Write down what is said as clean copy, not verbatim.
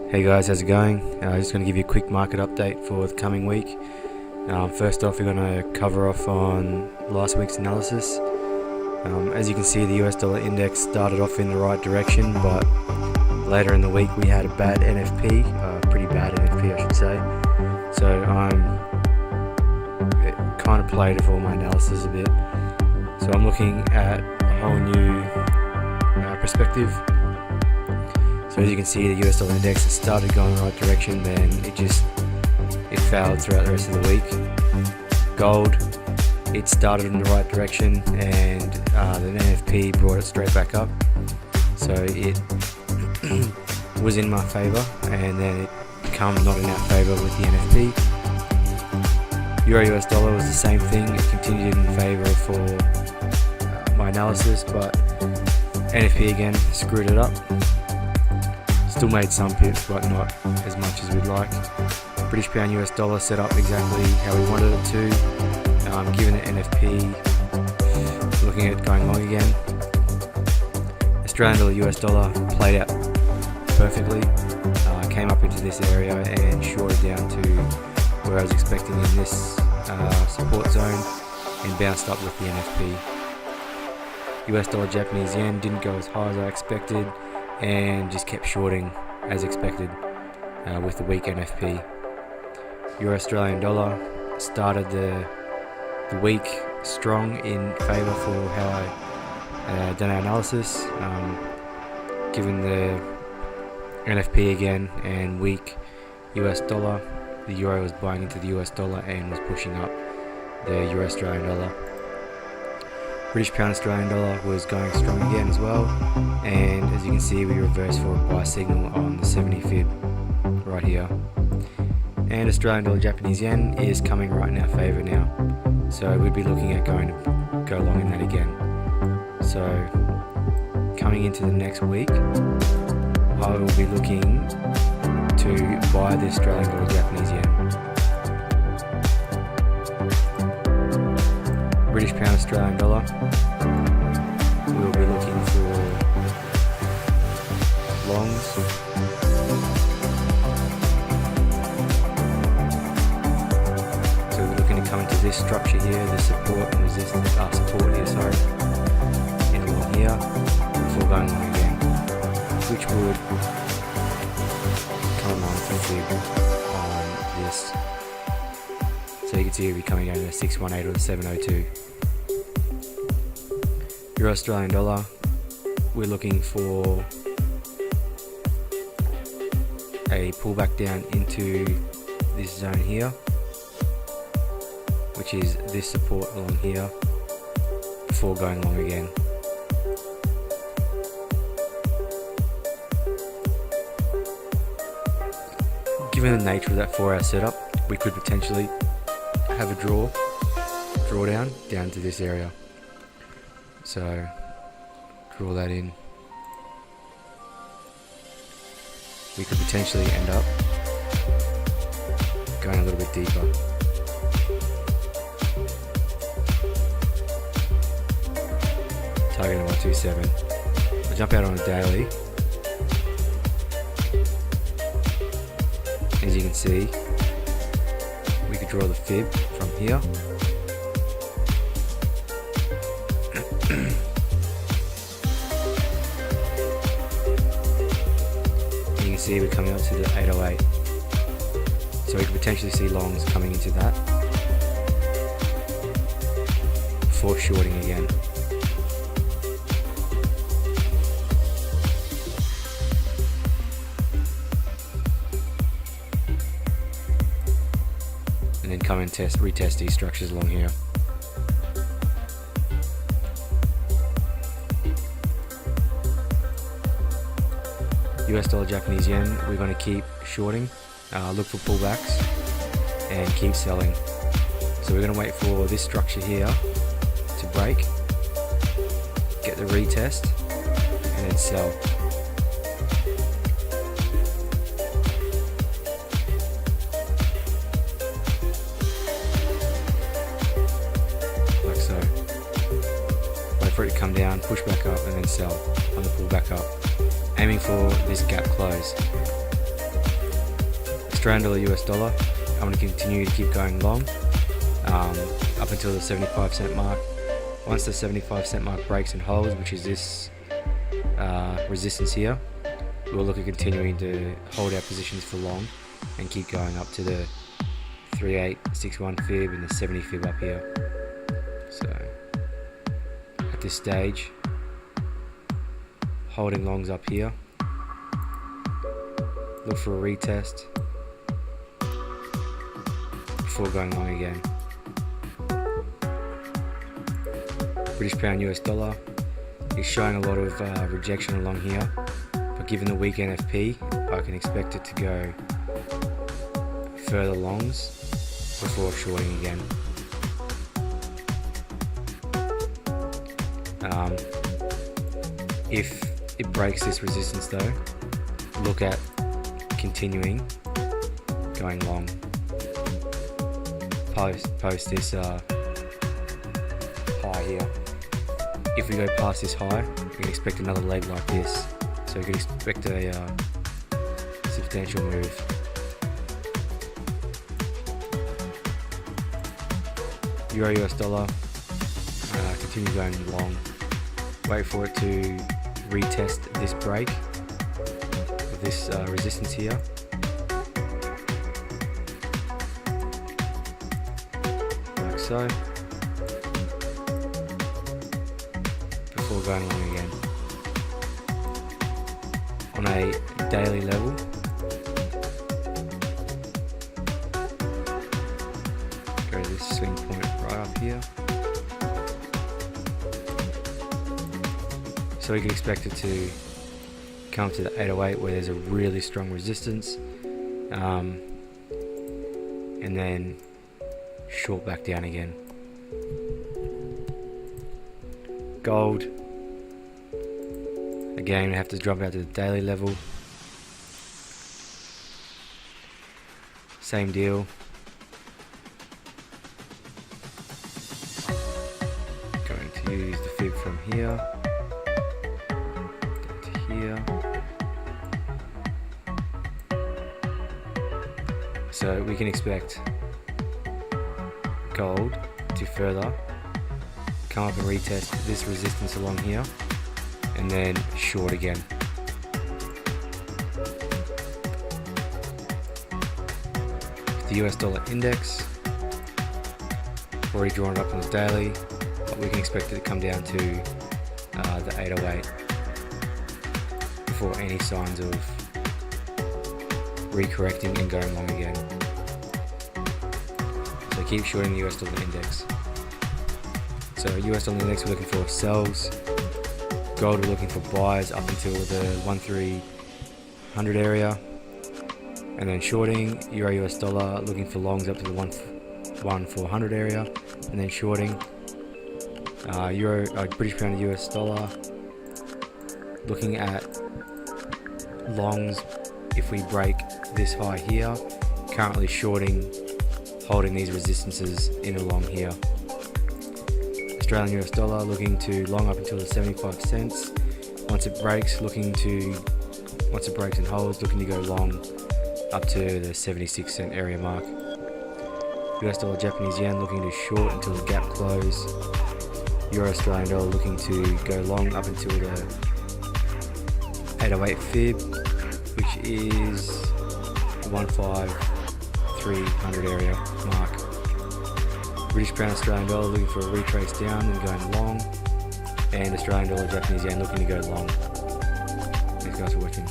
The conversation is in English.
Hey guys, how's it going? Just going to give you a quick market update for the coming week. First off, we're going to cover off on last week's analysis. As you can see, the US dollar index started off in the right direction, but later in the week we had a bad NFP, pretty bad NFP I should say. So it kind of played with all my analysis a bit. So I'm looking at a whole new perspective. So as you can see, the US dollar index has started going in the right direction, then it failed throughout the rest of the week. Gold, it started in the right direction, and the NFP brought it straight back up. So it was in my favour, and then it became not in our favour with the NFP. Euro US dollar was the same thing. It continued in favour for my analysis, but NFP again screwed it up. Still made some pips, but not as much as we'd like. British pound US dollar set up exactly how we wanted it to. Given the NFP, looking at going long again. Australian dollar US dollar played out perfectly. Came up into this area and shorted down to where I was expecting in this support zone and bounced up with the NFP. US dollar Japanese yen didn't go as high as I expected, and just kept shorting as expected with the weak NFP. Euro Australian dollar started the week strong in favour for how I done our analysis. Given the NFP again and weak US dollar, the euro was buying into the US dollar and was pushing up the Euro Australian dollar. British pound Australian dollar was going strong again as well, and as you can see, we reversed for a buy signal on the 70 fib right here. And Australian dollar Japanese yen is coming right in our favour now, so we'd be looking at going to go long in that again. So coming into the next week, I will be looking to buy the Australian dollar Japanese yen. British pound Australian dollar, we'll be looking for longs. So we're looking to come into this structure here, the support and resistance, support here, sorry, and along here, before going long again, which would come on to fib on this. So you can see it'll be coming down to the 618 or the 702. Euro Australian dollar, we're looking for a pullback down into this zone here, which is this support along here, before going long again. Given the nature of that 4-hour setup, we could potentially have a drawdown down to this area. So draw that in. We could potentially end up going a little bit deeper. Target 127. I'll jump out on a daily. As you can see, we could draw the fib from here. You can see we're coming up to the 808. So we could potentially see longs coming into that before shorting again. And then come and retest these structures along here. US dollar Japanese yen, we're going to keep shorting, look for pullbacks and keep selling. So we're going to wait for this structure here to break, get the retest and then sell. Like so. Wait for it to come down, push back up and then sell on the pull back up. Aiming for this gap close. Australian dollar, US dollar, I'm going to continue to keep going long up until the 75 cent mark. Once the 75 cent mark breaks and holds, which is this resistance here, we'll look at continuing to hold our positions for long and keep going up to the 3861 fib and the 70 fib up here. So at this stage, holding longs up here, look for a retest before going long again. British pound US dollar is showing a lot of rejection along here, but given the weak NFP, I can expect it to go further longs before shorting again. If it breaks this resistance though, look at continuing going long post this high here. If we go past this high, we can expect another leg like this, so we can expect a substantial move. Euro US dollar, continue going long, wait for it to retest this break of this resistance here. Like so. Before going long again. On a daily level, go to this swing point right up here. So we can expect it to come to the 808 where there's a really strong resistance, and then short back down again. Gold, again, we have to drop out to the daily level. Same deal. Going to use the fib from here down to here. So we can expect gold to further come up and retest this resistance along here and then short again. The US dollar index, already drawn it up on the daily, but we can expect it to come down to the 808 before any signs of recorrecting and going long again. So keep shorting the US dollar index. So US dollar index, we're looking for sells. Gold, we're looking for buys up until the 1300 area. And then shorting, Euro US dollar, looking for longs up to the 1400 area. And then shorting, British pound US dollar, looking at longs if we break this high here. Currently shorting, holding these resistances in along here. Australian US dollar, looking to long up until the 75 cents. Once it breaks and holds, looking to go long up to the 76 cent area mark. US dollar Japanese yen, looking to short until the gap close. Euro Australian dollar, looking to go long up until the 808 fib, which is 15300 area mark. British pound Australian dollar, looking for a retrace down and going long, and Australian dollar Japanese yen, looking to go long. Thanks guys for watching.